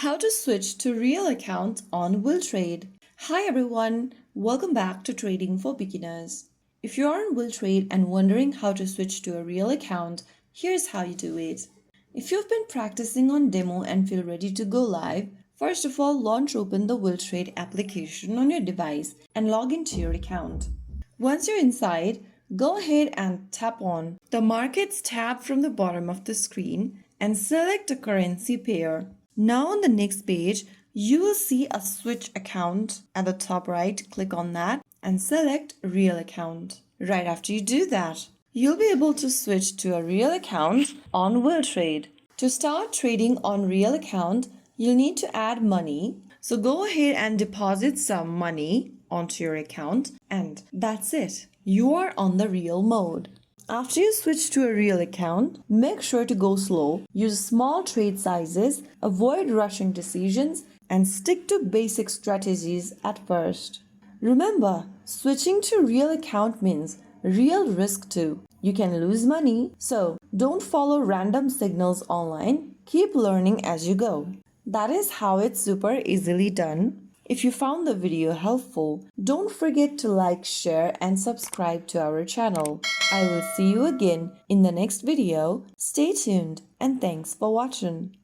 How to switch to real account on WillTrade. Hi everyone, welcome back to Trading for Beginners. If you are on WillTrade and wondering how to switch to a real account, here's how you do it. If you've been practicing on demo and feel ready to go live, first of all launch open the WillTrade application on your device and log into your account. Once you're inside, go ahead and tap on the Markets tab from the bottom of the screen and select a currency pair. Now on the next page, you will see a switch account at the top right. Click on that and select real account. Right after you do that, you'll be able to switch to a real account on WillTrade. To start trading on real account, you'll need to add money. So go ahead and deposit some money onto your account and that's it. You are on the real mode. After you switch to a real account, make sure to go slow, use small trade sizes, avoid rushing decisions, and stick to basic strategies at first. Remember, switching to real account means real risk too. You can lose money, so don't follow random signals online. Keep learning as you go. That is how it's super easily done. If you found the video helpful, don't forget to like, share, and subscribe to our channel. I will see you again in the next video. Stay tuned and thanks for watching.